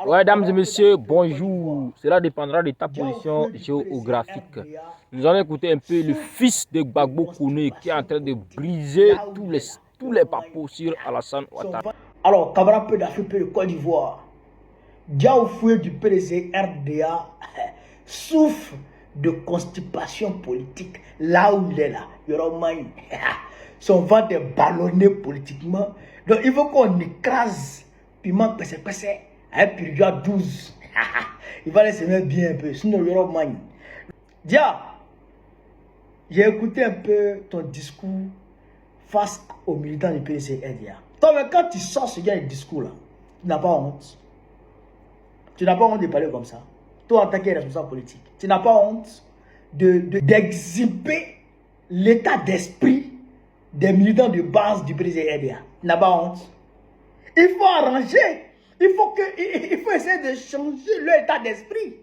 Ouais, dames et messieurs, bonjour. Cela dépendra de ta position géographique. Nous allons écouter un peu le fils de Gbagbo Kone qui est en train de briser tous les papos sur Alassane Ouattara. Alors, Camara peu d'Afrique, peu de Côte d'Ivoire. Diaoufoué du PDC RDA souffre de constipation politique là où il est là. Son ventre est ballonné politiquement. Donc il faut qu'on écrase piment pessé avec Purgia 12. Il va laisser mettre bien un peu. Sinon, il y aura magne. Dia, j'ai écouté un peu ton discours face aux militants du PDC RDA. Toi, mais quand tu sors ce genre de discours là, tu n'as pas honte. Tu n'as pas honte de parler comme ça. Toi, en tant que responsable politique, tu n'as pas honte d'exhiber l'état d'esprit des militants de base du président RDA. Tu n'as pas honte. Il faut arranger. Il faut essayer de changer leur état d'esprit.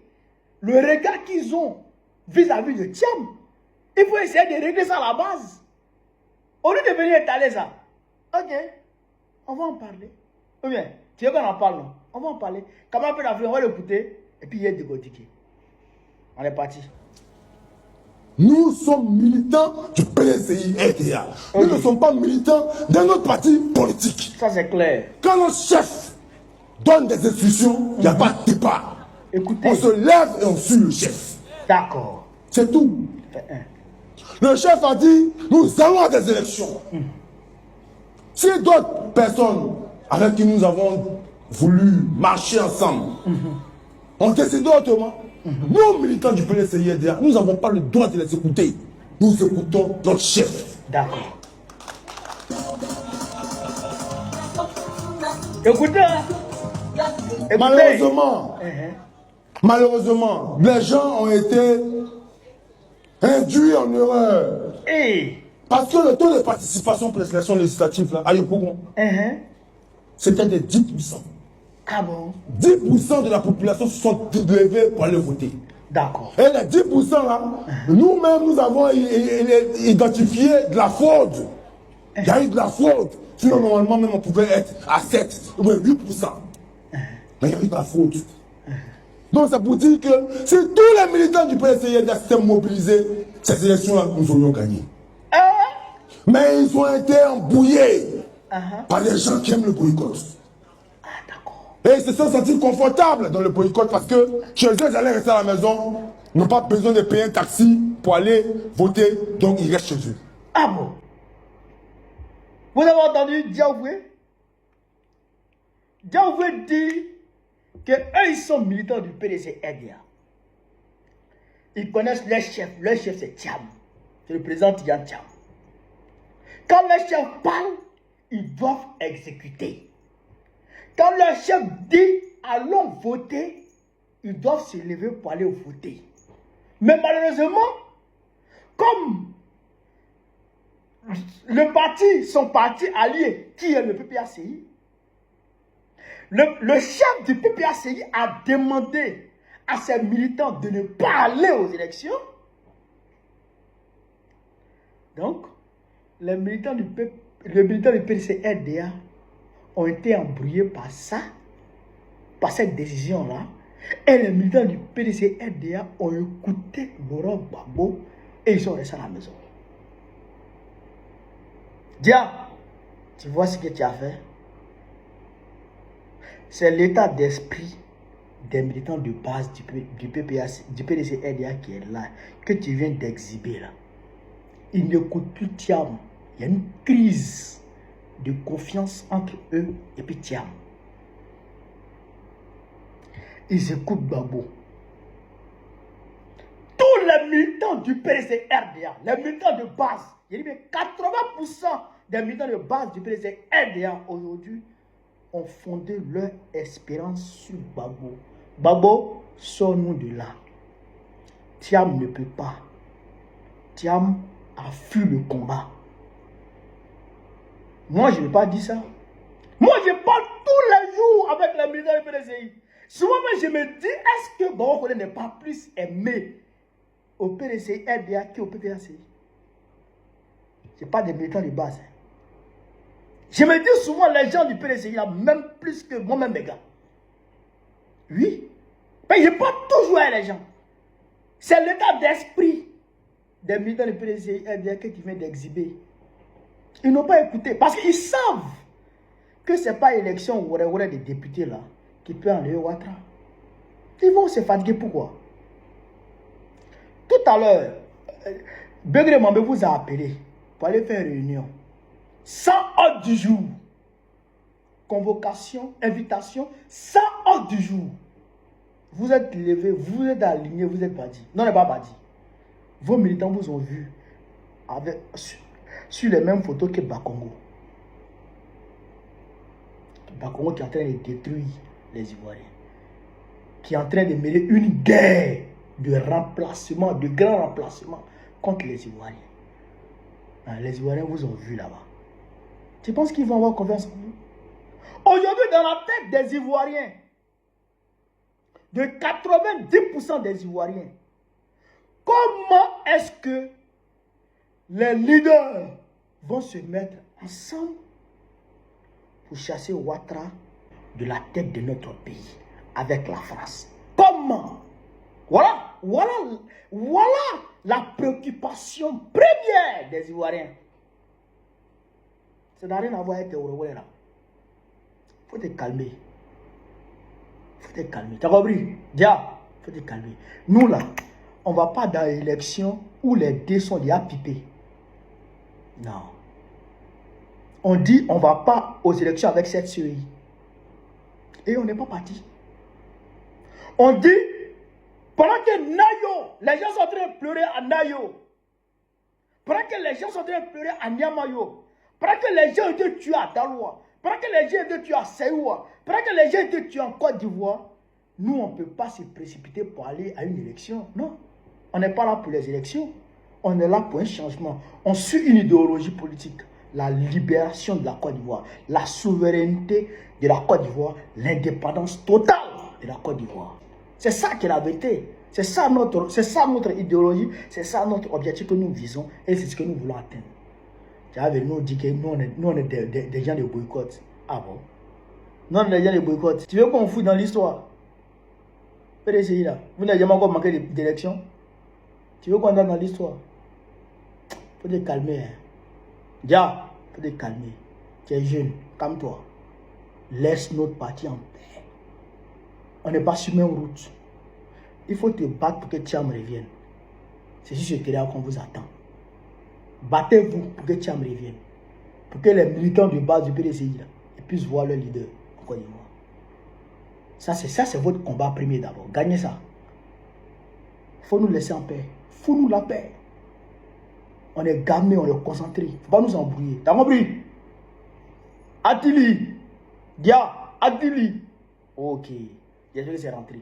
Le regard qu'ils ont vis-à-vis de Thiam. Il faut essayer de régler ça à la base. Au lieu de venir étaler ça. Ok, on va en parler. Ou bien, tu veux qu'on en parle, non? On va en parler. Comment on peut l'Afrique, on va l'écouter. Et puis il y a décortiqué. On est parti. Nous sommes militants du PDCI RDA. Nous ne sommes pas militants d'un autre parti politique. Ça c'est clair. Quand notre chef donne des instructions, il n'y a pas de débat. Écoutez. On se lève et on suit le chef. D'accord. C'est tout. Le chef a dit, nous allons à des élections. Si d'autres personnes avec qui nous avons voulu marcher ensemble ont décidé autrement, nous, militants du PDCI RDA, nous n'avons pas le droit de les écouter. Nous écoutons notre chef. D'accord. Écoutez. Malheureusement, les gens ont été induits en erreur. Parce que le taux de participation pour les élections législatives, là, à Yopougon, c'était de 10%. Ah bon? 10% de la population se sont levés pour aller voter. D'accord. Et les 10% là, nous-mêmes, nous avons identifié de la fraude. Il y a eu de la fraude. Sinon, normalement, même on pouvait être à 7 ou 8%. Mais il y a eu de la fraude. Donc, c'est pour dire que si tous les militants du PDCI s'étaient mobilisés, ces élections-là, nous aurions gagné. Mais ils ont été embrouillés par des gens qui aiment le boycott. Et ils se sont sentis confortables dans le boycott parce que chez eux, ils allaient rester à la maison, n'ont pas besoin de payer un taxi pour aller voter, donc ils restent chez eux. Ah bon? Vous avez entendu Diaoué? Diaoué dit qu'eux, ils sont militants du PDC RDA. Ils connaissent leur chef. Leur chef, c'est Thiam. C'est le président Tidiane Thiam. Quand leur chef parle, ils doivent exécuter. Quand leur chef dit allons voter, ils doivent se lever pour aller voter. Mais malheureusement, comme son parti allié, qui est le PPACI, le chef du PPACI a demandé à ses militants de ne pas aller aux élections. Donc, les militants du PDC RDA ont été embrouillés par ça, par cette décision-là. Et les militants du PDC RDA ont écouté Laurent Gbagbo et ils sont restés à la maison. Dia, tu vois ce que tu as fait? C'est l'état d'esprit des militants de base du PDC RDA qui est là, que tu viens d'exhiber là. Ils n'écoutent plus Thiam. Il y a une crise de confiance entre eux et puis Thiam. Ils écoutent Gbagbo. Tous les militants du PDC RDA, les militants de base, il y a 80% des militants de base du PDC RDA aujourd'hui ont fondé leur espérance sur Gbagbo. Gbagbo, sors-nous de là. Thiam ne peut pas. Thiam a fui le combat. Moi, je ne vais pas dire ça. Moi, je parle tous les jours avec les militants du PDCI. Souvent, je me dis, est-ce que Gbagbo Kone n'est pas plus aimé au PDCI RDA qu'au PPACI? Ce n'est pas des militants de base. Je me dis souvent, les gens du PDCI, même plus que moi-même, mes gars. Oui. Mais je parle toujours à les gens. C'est l'état d'esprit des militants de PDC qui vient d'exhiber. Ils n'ont pas écouté. Parce qu'ils savent que ce n'est pas l'élection des députés là qui peut enlever Ouattara. Ils vont se fatiguer. Pourquoi? Tout à l'heure, Begré Mambe vous a appelé pour aller faire une réunion. Sans ordre du jour. Convocation, invitation, sans ordre du jour. Vous êtes levé, vous êtes aligné, vous êtes badi. Non, n'est pas badi. Vos militants vous ont vu avec, sur les mêmes photos que Bakongo. Bakongo qui est en train de détruire les Ivoiriens. Qui est en train de mener une guerre de remplacement, de grand remplacement contre les Ivoiriens. Les Ivoiriens vous ont vu là-bas. Tu penses qu'ils vont avoir confiance en vous? Aujourd'hui, dans la tête des Ivoiriens, de 90% des Ivoiriens, comment est-ce que les leaders vont se mettre ensemble pour chasser Ouattara de la tête de notre pays avec la France? Comment? Voilà la préoccupation première des Ivoiriens. Ça n'a rien à voir avec les Ourououais là. Faut te calmer. Faut te calmer. T'as compris? Dia, faut te calmer. Nous là, on va pas dans l'élection où les dés sont déjà pipés. Non. On dit on va pas aux élections avec cette série. Et on n'est pas parti. On dit, pendant que Nayo, les gens sont en train de pleurer à Nayo, pendant que les gens sont en train de pleurer à Nyamayo, pendant que les gens étaient tués à Daloa, pendant que les gens étaient tués à Seyoua, pendant que les gens étaient tués en Côte d'Ivoire, nous, on ne peut pas se précipiter pour aller à une élection. Non. On n'est pas là pour les élections. On est là pour un changement. On suit une idéologie politique. La libération de la Côte d'Ivoire, la souveraineté de la Côte d'Ivoire, l'indépendance totale de la Côte d'Ivoire. C'est ça qui est la vérité. C'est ça notre idéologie, c'est ça notre objectif que nous visons et c'est ce que nous voulons atteindre. Nous dit que nous on est des gens de boycott. Ah bon? Nous on est des gens de boycott. Tu veux qu'on fout dans l'histoire? PDCI là, vous n'avez jamais encore manqué d'élection? Tu veux qu'on entre dans l'histoire? Faut te calmer. Hein. Dia, faut te calmer. Tu es jeune, calme-toi. Laisse notre parti en paix. On n'est pas sur la même route. Il faut te battre pour que Thiam revienne. C'est sur ce terrain qu'on vous attend. Battez-vous pour que Thiam revienne. Pour que les militants de base du PDCI là, puissent voir leur leader en Côte d'Ivoire. Ça, c'est votre combat premier d'abord. Gagnez ça. Il faut nous laisser en paix. Fous-nous la paix. On est gamés, on est concentrés. Il ne faut pas nous embrouiller. T'as compris? Attili. Dia, Attili. Ok. J'espère que c'est rentré.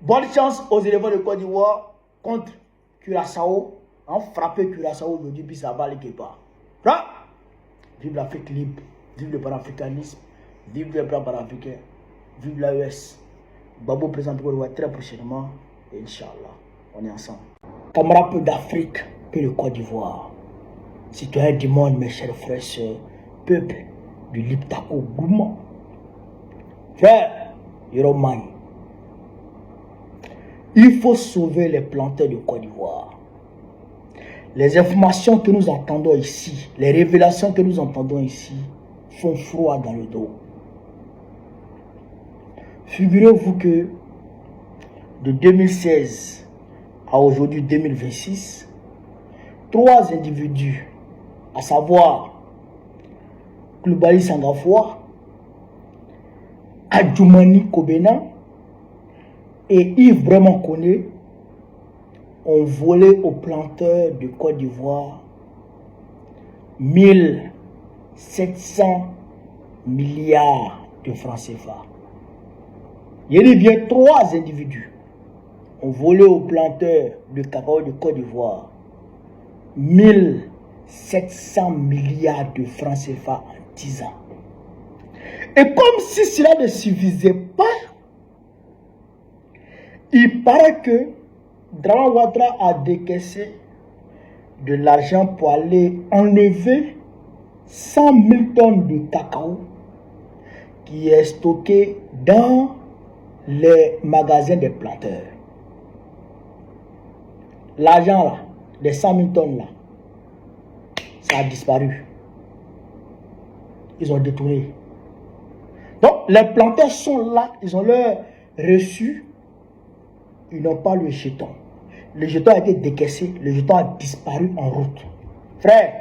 Bonne chance aux élèves de Côte d'Ivoire contre Curaçao. On frappé Curaçao aujourd'hui, puis ça va aller quelque part. Vive l'Afrique libre. Vive le panafricanisme. Vive les blancs panafricains. Vive l'AES. Babo présente très prochainement. Et Inch'Allah, on est ensemble. Camarades d'Afrique et de Côte d'Ivoire. Citoyens du monde, mes chers frères et sœurs. Peuple du Liptako Gouma. Frère, Yoromani. Il faut sauver les planteurs de Côte d'Ivoire. Les informations que nous entendons ici, les révélations que nous entendons ici, font froid dans le dos. Figurez-vous que de 2016 à aujourd'hui 2026, 3 individus, à savoir Koulibaly Sangafoua, Adjoumani Kobena et Yves Vraiment Koné, ont volé aux planteurs de Côte d'Ivoire 1700 milliards de francs CFA. Il y a bien 3 individus ont volé aux planteurs de cacao de Côte d'Ivoire 1700 milliards de francs CFA en 10 ans. Et comme si cela ne suffisait pas, il paraît que Dramane Ouattara a décaissé de l'argent pour aller enlever 100 000 tonnes de cacao qui est stocké dans les magasins des planteurs. L'argent là, les 100 000 tonnes là, ça a disparu. Ils ont détourné. Donc, les planteurs sont là, ils ont leur reçu, ils n'ont pas le jeton. Le jeton a été décaissé, le jeton a disparu en route. Frère,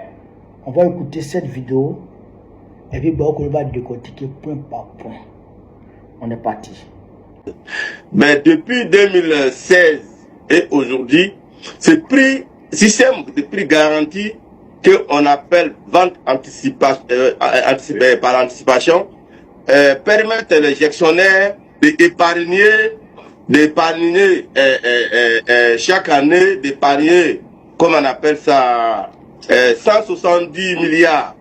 on va écouter cette vidéo et puis on va décortiquer point par point. On est parti. Mais depuis 2016 et aujourd'hui, ce prix, système de prix garanti qu'on appelle vente par anticipation permettent les gestionnaires d'épargner chaque année, d'épargner, comme on appelle ça, 170 milliards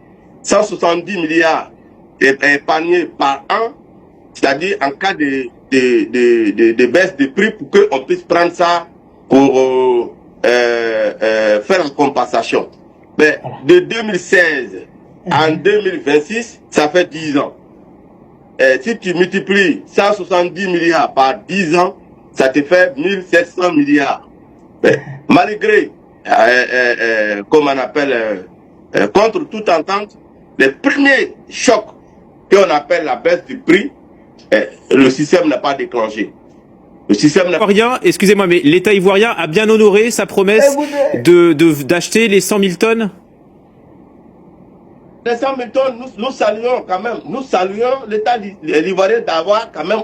épargnés par an, c'est-à-dire en cas de baisse de prix pour qu'on puisse prendre ça pour faire la compensation. Mais de 2016 en 2026, ça fait 10 ans. Si tu multiplies 170 milliards par 10 ans, ça te fait 1700 milliards. Mais malgré, comme on appelle, contre toute entente, les premiers chocs qu'on appelle la baisse du prix, le système n'a pas déclenché. Le système n'a Ivoirien, excusez-moi, mais l'État ivoirien a bien honoré sa promesse d'acheter les 100 000 tonnes. Les 100 000 tonnes, nous saluons quand même, nous saluons l'État ivoirien d'avoir quand même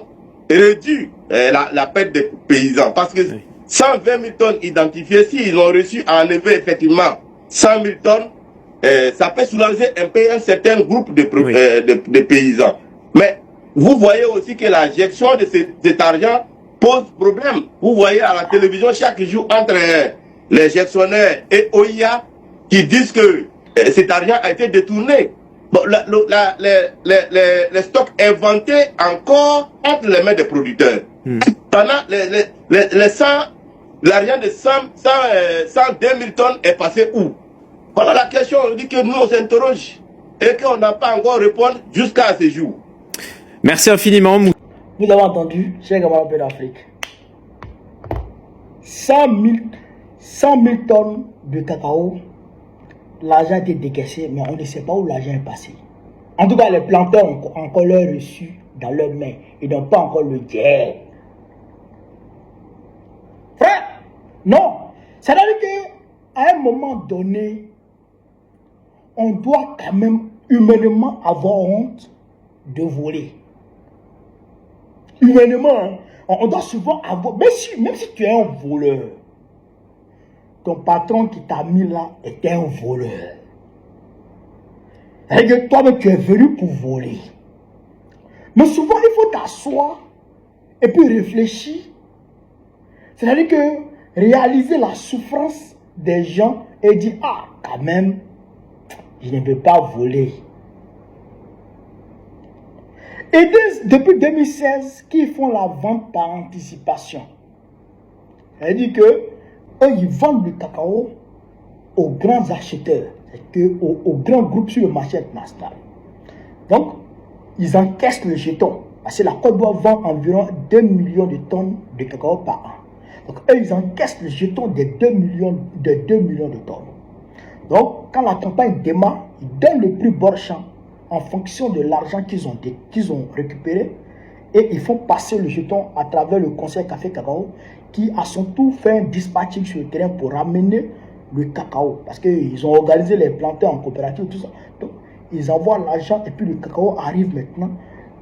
réduit la perte des paysans. Parce que 120 000 tonnes identifiées, s'ils ont reçu à enlever effectivement 100 000 tonnes, ça peut soulager un peu un certain groupe de paysans. Mais vous voyez aussi que la gestion de cet argent pose problème. Vous voyez à la télévision chaque jour entre les gestionnaires et OIA qui disent que cet argent a été détourné. Bon, les stocks inventés encore entre les mains des producteurs. Pendant l'argent de 102 000 tonnes est passé où? Voilà la question, on dit que nous on s'interroge et qu'on n'a pas encore répondu jusqu'à ce jour. Merci infiniment. Vous avez entendu, chers camarades d'Afrique, 100 000 tonnes de cacao, l'argent a été décaissé, mais on ne sait pas où l'argent est passé. En tout cas, les planteurs ont encore leur reçu dans leurs mains. Ils n'ont pas encore le jet. Frère, non. C'est-à-dire qu'à un moment donné, on doit quand même humainement avoir honte de voler. Humainement, on doit souvent avoir, même si tu es un voleur, ton patron qui t'a mis là était un voleur. C'est-à-dire que toi-même tu es venu pour voler. Mais souvent il faut t'asseoir et puis réfléchir. C'est-à-dire que réaliser la souffrance des gens et dire, ah quand même, je ne peux pas voler. Et depuis 2016, qu'ils font la vente par anticipation. C'est-à-dire que eux, ils vendent le cacao aux grands acheteurs, aux grands groupes sur le marché international. Donc, ils encaissent le jeton. Parce que la Côte d'Ivoire vend environ 2 millions de tonnes de cacao par an. Donc, eux, ils encaissent le jeton de 2 millions de tonnes. Donc, quand la campagne démarre, ils donnent le prix Borchamp en fonction de l'argent qu'ils ont récupéré et ils font passer le jeton à travers le conseil Café Cacao qui à son tour fait un dispatching sur le terrain pour ramener le cacao parce qu'ils ont organisé les planteurs en coopérative tout ça. Donc ils envoient l'argent et puis le cacao arrive maintenant.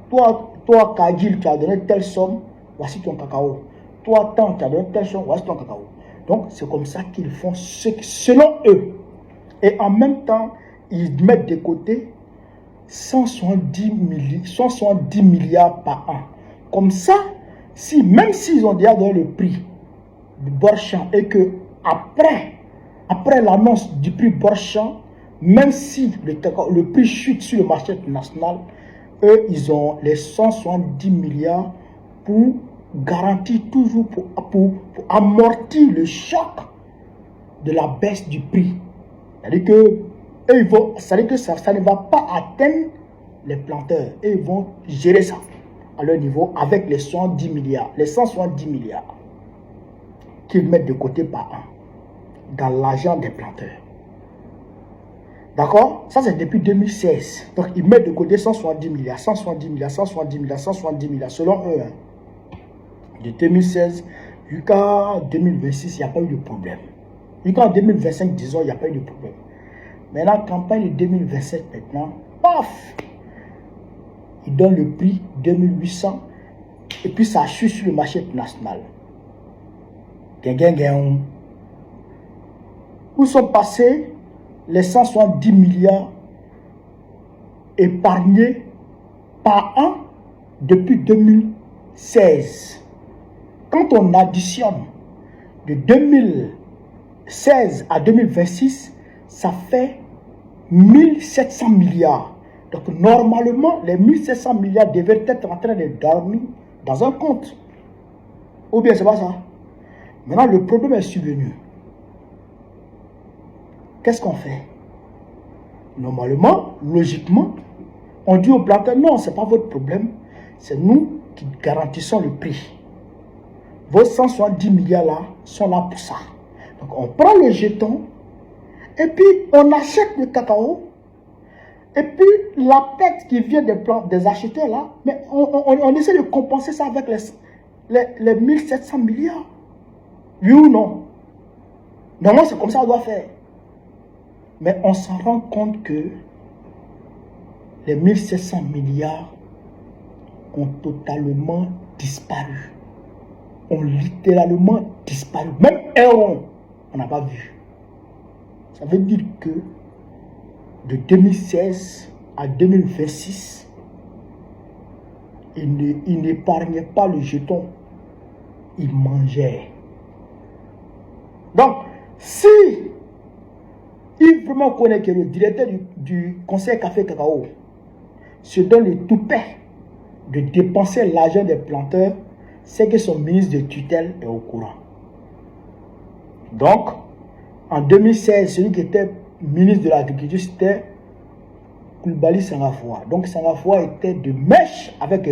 Toi Kajil, tu as donné telle somme, voici ton cacao. Toi Tant, tu as donné telle somme, voici ton cacao. Donc c'est comme ça qu'ils font selon eux. Et en même temps, ils mettent de côté 170 milliards par an. Comme ça, même s'ils ont déjà donné le prix de Borchamp et que après l'annonce du prix Borchamp, même si le prix chute sur le marché international, eux, ils ont les 170 milliards pour garantir toujours, pour amortir le choc de la baisse du prix. C'est-à-dire que ça ne va pas atteindre les planteurs et ils vont gérer ça. à leur niveau avec les 110 milliards, les 170 milliards qu'ils mettent de côté par an dans l'argent des planteurs. D'accord? Ça, c'est depuis 2016. Donc, ils mettent de côté 170 milliards, 170 milliards, 170 milliards, 170 milliards, selon eux. Hein. De 2016 jusqu'à 2026, il n'y a pas eu de problème. Jusqu'en 2025, disons, il n'y a pas eu de problème. Maintenant, campagne de 2027, maintenant, paf! Ils donnent le prix 2800 et puis ça chute sur le marché international. Où sont passés les 170 milliards épargnés par an depuis 2016? Quand on additionne de 2016 à 2026, ça fait 1700 milliards. Donc normalement, les 1700 milliards devaient être en train de dormir dans un compte. Ou bien c'est pas ça. Maintenant, le problème est survenu. Qu'est-ce qu'on fait? Normalement, logiquement, on dit aux planteurs, non, ce n'est pas votre problème. C'est nous qui garantissons le prix. Vos 170 milliards là sont là pour ça. Donc on prend le jeton et puis on achète le cacao. Et puis la perte qui vient des acheteurs là, mais on essaie de compenser ça avec les 1700 milliards. Oui ou non? Normalement c'est comme ça qu'on doit faire. Mais on s'en rend compte que les 1700 milliards ont totalement disparu. Ont littéralement disparu. Même un rond, on n'a pas vu. Ça veut dire que de 2016 à 2026, il n'épargnait pas le jeton. Il mangeait. Donc, si il vraiment connaît que le directeur du conseil Café Cacao se donne le toupet de dépenser l'argent des planteurs, c'est que son ministre de tutelle est au courant. Donc, en 2016, celui qui était ministre de l'Agriculture, c'était Koulibaly Senghor. Donc, Senghor était de mèche avec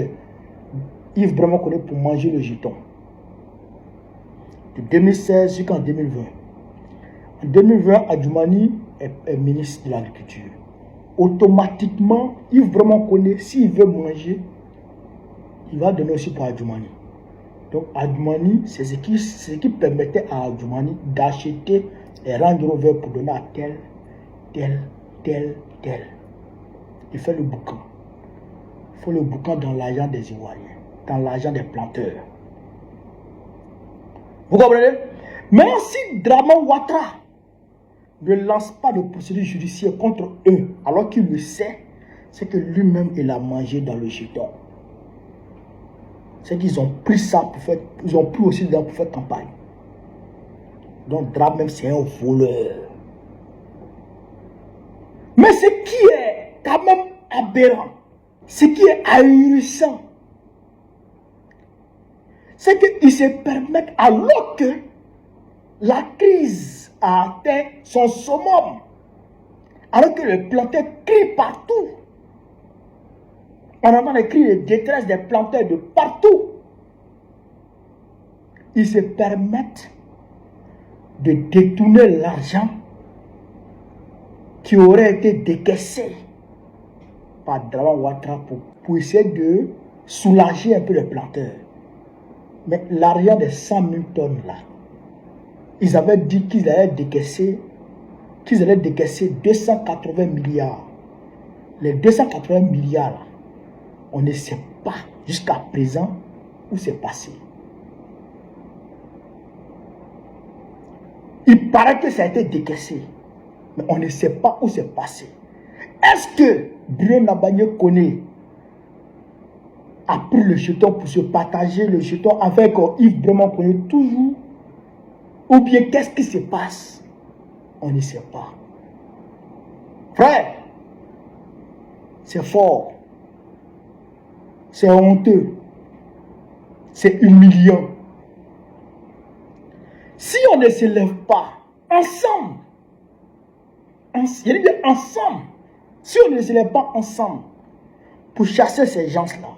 Yves Brahma Koné pour manger le jeton. De 2016 jusqu'en 2020. En 2020, Adjoumani est ministre de l'Agriculture. Automatiquement, Yves Brahma Koné, s'il veut manger, il va donner aussi pour Adjoumani. Donc, Adjoumani, c'est ce qui permettait à Adjoumani d'acheter les Range Rover pour donner à tel. Il fait le boucan. Il faut le boucan dans l'argent des Ivoiriens, dans l'argent des planteurs. Vous comprenez? Mais si Draman Ouattara ne lance pas de procédure judiciaire contre eux, alors qu'il le sait, c'est que lui-même, il a mangé dans le jeton. C'est qu'ils ont pris ça pour faire, ils ont pris aussi pour faire campagne. Donc Draman, c'est un voleur. Mais ce qui est quand même aberrant, ce qui est ahurissant, c'est qu'ils se permettent, alors que la crise a atteint son summum, alors que les planteurs crient partout. On entend les cris de détresse des planteurs de partout. Ils se permettent de détourner l'argent qui aurait été décaissé par Draman Ouattara pour essayer de soulager un peu les planteurs. Mais l'argent des 100 000 tonnes là, ils avaient dit qu'ils allaient décaisser 280 milliards. Les 280 milliards là, on ne sait pas jusqu'à présent où c'est passé. Il paraît que ça a été décaissé, mais on ne sait pas où c'est passé. Est-ce que Bruno Nabagné Koné a pris le jeton pour se partager le jeton avec Yves Brahma Koné toujours? Ou bien qu'est-ce qui se passe? On ne sait pas. Frère, c'est fort. C'est honteux. C'est humiliant. Si on ne se lève pas ensemble, si on ne se lève pas ensemble pour chasser ces gens-là,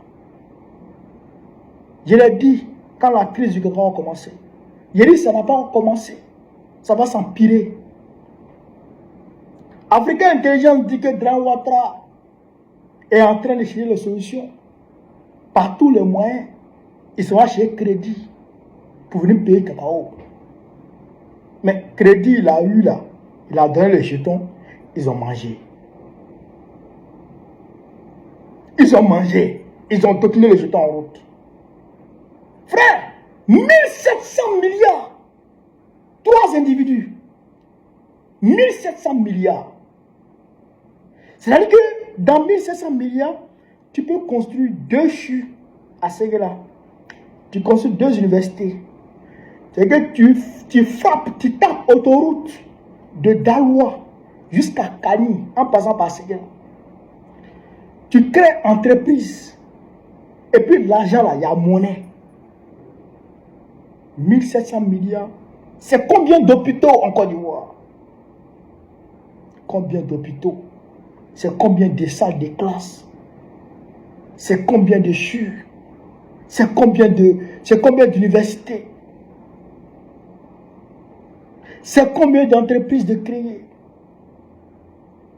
Je l'ai dit quand la crise du Gabon a commencé. J'ai dit ça n'a pas commencé. Ça va s'empirer. Africain Intelligence dit que Grand Ouattara est en train de chercher les solutions. Par tous les moyens, ils sont achetés crédit pour venir payer cacao. Mais crédit, il a eu là. Il a donné les jetons. Ils ont mangé. Ils ont mangé. Ils ont tourné les jetons en route. Frère, 1700 milliards. 3 individus. 1700 milliards. C'est-à-dire que dans 1700 milliards, tu peux construire 2 CHU à Séguéla. Tu construis 2 universités. C'est-à-dire que tu frappes, tu tapes autoroute de Daloa jusqu'à Kani en passant par Séguéla. Tu crées entreprise. Et puis l'argent là, il y a monnaie. 1700 milliards. C'est combien d'hôpitaux en Côte d'Ivoire? Combien d'hôpitaux? C'est combien de salles de classe? C'est combien de CHU? C'est combien d'universités? C'est combien d'entreprises de créer?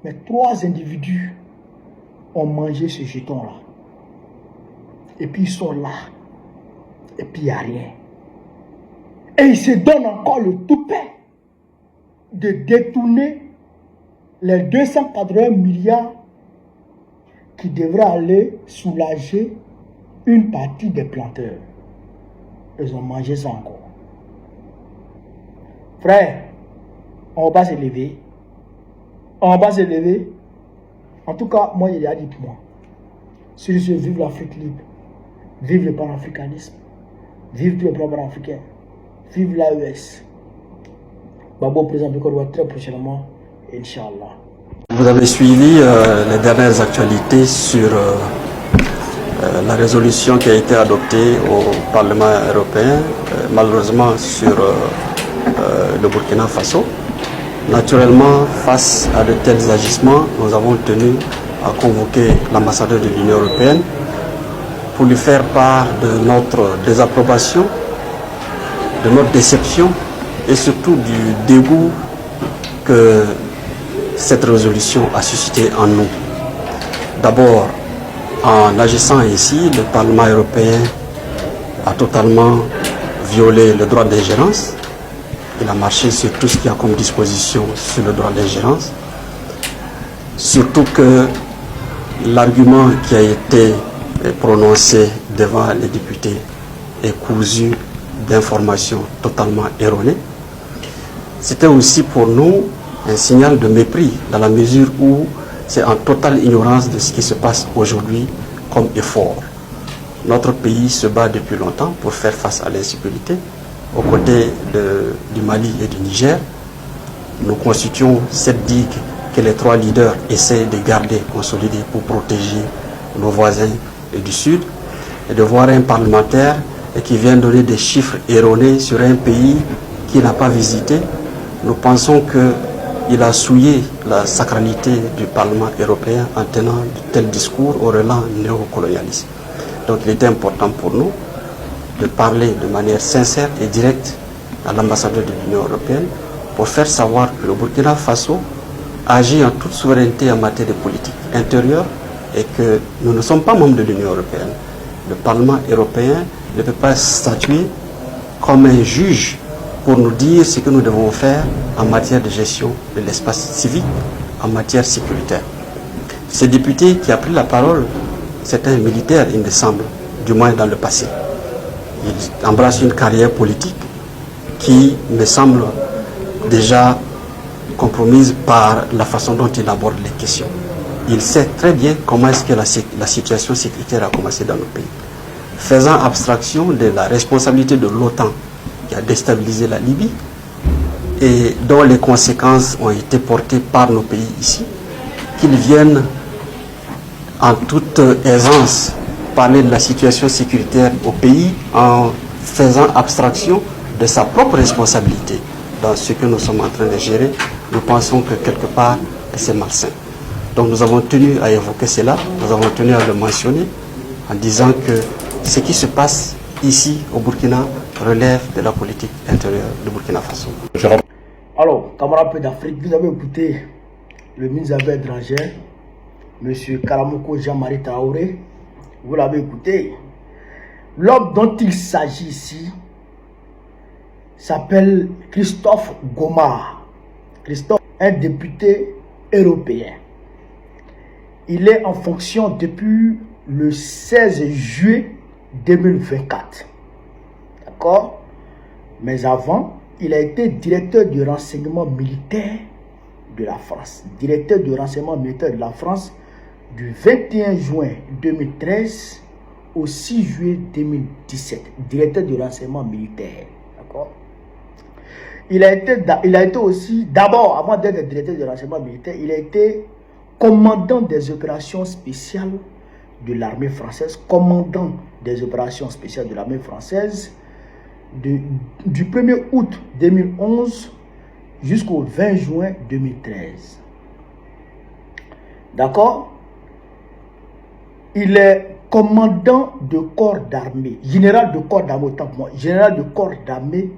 Mais 3 individus ont mangé ce jeton-là. Et puis ils sont là. Et puis il n'y a rien. Et ils se donnent encore le toupet de détourner les 280 milliards qui devraient aller soulager une partie des planteurs. Ils ont mangé ça encore. Frère, on ne va pas se lever. On ne va pas se lever. En tout cas, moi, il a dit pour moi. Si je vive l'Afrique libre, vive le panafricanisme, vive le peuple africain, vive l'AES. Babo présente du Côte très prochainement, Inch'Allah. Vous avez suivi les dernières actualités sur la résolution qui a été adoptée au Parlement européen, malheureusement sur le Burkina Faso. Naturellement, face à de tels agissements, nous avons tenu à convoquer l'ambassadeur de l'Union européenne pour lui faire part de notre désapprobation, de notre déception et surtout du dégoût que cette résolution a suscité en nous. D'abord, en agissant ici, le Parlement européen a totalement violé le droit d'ingérence. Il a marché sur tout ce qu'il y a comme disposition sur le droit d'ingérence. Surtout que l'argument qui a été prononcé devant les députés est cousu d'informations totalement erronées. C'était aussi pour nous un signal de mépris dans la mesure où c'est en totale ignorance de ce qui se passe aujourd'hui comme effort. Notre pays se bat depuis longtemps pour faire face à l'insécurité. Aux côtés du Mali et du Niger, nous constituons cette digue que les 3 leaders essaient de garder, consolider pour protéger nos voisins du Sud. Et de voir un parlementaire qui vient donner des chiffres erronés sur un pays qu'il n'a pas visité, nous pensons qu'il a souillé la sacralité du Parlement européen en tenant de tels discours au relent néocolonialisme. Donc il était important pour nous de parler de manière sincère et directe à l'ambassadeur de l'Union européenne pour faire savoir que le Burkina Faso agit en toute souveraineté en matière de politique intérieure et que nous ne sommes pas membres de l'Union européenne. Le Parlement européen ne peut pas statuer comme un juge pour nous dire ce que nous devons faire en matière de gestion de l'espace civique, en matière sécuritaire. Ce député qui a pris la parole, c'est un militaire, il me semble, du moins dans le passé. Il embrasse une carrière politique qui me semble déjà compromise par la façon dont il aborde les questions. Il sait très bien comment est-ce que la situation sécuritaire a commencé dans nos pays. Faisant abstraction de la responsabilité de l'OTAN qui a déstabilisé la Libye et dont les conséquences ont été portées par nos pays ici, qu'ils viennent en toute aisance parler de la situation sécuritaire au pays en faisant abstraction de sa propre responsabilité dans ce que nous sommes en train de gérer, nous pensons que quelque part c'est malsain. Donc nous avons tenu à évoquer cela, nous avons tenu à le mentionner en disant que ce qui se passe ici au Burkina relève de la politique intérieure du Burkina Faso. Alors, camarades peu d'Afrique, vous avez écouté le ministre des Affaires étrangères, M. Karamoko Jean-Marie Traoré. Vous l'avez écouté. L'homme dont il s'agit ici s'appelle Christophe Goma. Christophe, un député européen. Il est en fonction depuis le 16 juillet 2024. D'accord? Mais avant, il a été directeur du renseignement militaire de la France. Directeur du renseignement militaire de la France du 21 juin 2013 au 6 juillet 2017. Directeur du renseignement militaire. D'accord? Il a été aussi, d'abord, avant d'être directeur du renseignement militaire, il a été commandant des opérations spéciales de l'armée française, commandant des opérations spéciales de l'armée française du 1er août 2011 jusqu'au 20 juin 2013. D'accord? Il est commandant de corps d'armée, général de corps d'armée, autant que moi, général de corps d'armée.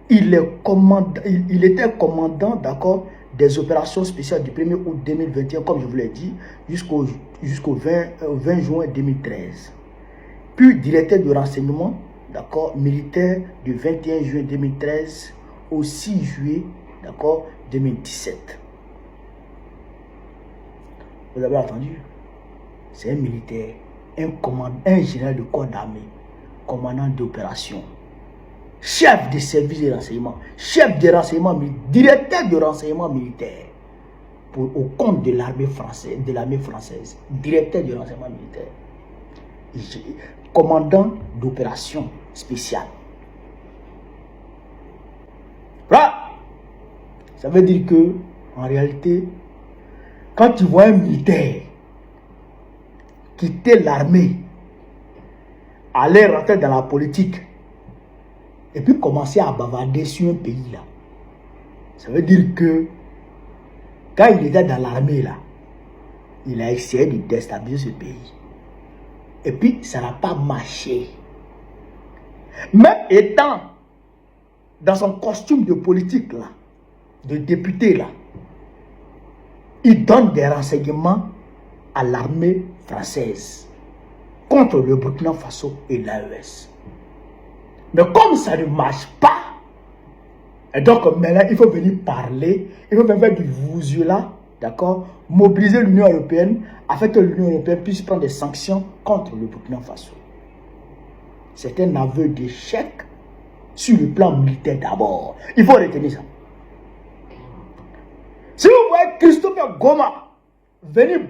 Il était commandant, d'accord, des opérations spéciales du 1er août 2021, comme je vous l'ai dit, jusqu'au 20 juin 2013. Puis directeur de renseignement, d'accord, militaire du 21 juin 2013 au 6 juillet, d'accord, 2017. Vous avez entendu? C'est un militaire, un général de corps d'armée, commandant d'opération, chef de service de renseignement, chef de renseignement, directeur de renseignement militaire au compte de l'armée française, directeur de renseignement militaire, commandant d'opération spéciale. Voilà. Ça veut dire que, en réalité, quand tu vois un militaire quitter l'armée, aller rentrer dans la politique, et puis commencer à bavarder sur un pays là, ça veut dire que quand il était dans l'armée là, il a essayé de déstabiliser ce pays. Et puis ça n'a pas marché. Même étant dans son costume de politique là, de député là, il donne des renseignements à l'armée française contre le Burkina Faso et l'AES. Mais comme ça ne marche pas, et donc maintenant il faut venir parler, il faut faire du vousu là, d'accord, mobiliser l'Union européenne afin que l'Union européenne puisse prendre des sanctions contre le Burkina Faso. C'est un aveu d'échec sur le plan militaire d'abord. Il faut retenir ça. Si vous voyez Christophe Goma venir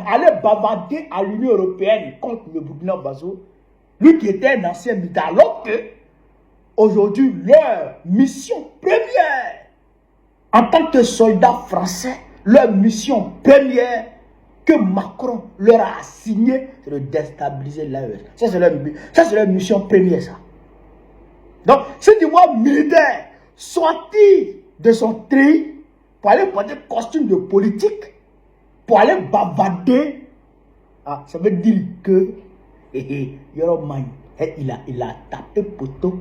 aller bavarder à l'Union européenne contre le Burkina Faso, lui qui était un ancien militaire, alors que aujourd'hui leur mission première en tant que soldat français, leur mission première que Macron leur a assignée, c'est de déstabiliser l'AES. Ça c'est leur mission première, ça. Donc, si tu vois militaire sortir de son tri pour aller porter costume de politique, pour aller bavarder, ça veut dire que Yoroman, il a tapé poteau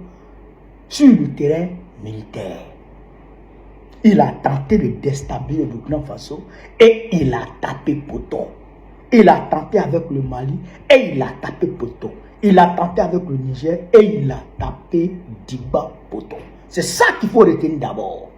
sur le terrain militaire. Il a tenté de déstabiliser le Burkina Faso et il a tapé poteau. Il a tenté avec le Mali et il a tapé poteau. Il a tenté avec le Niger et il a tapé Diba poteau. C'est ça qu'il faut retenir d'abord.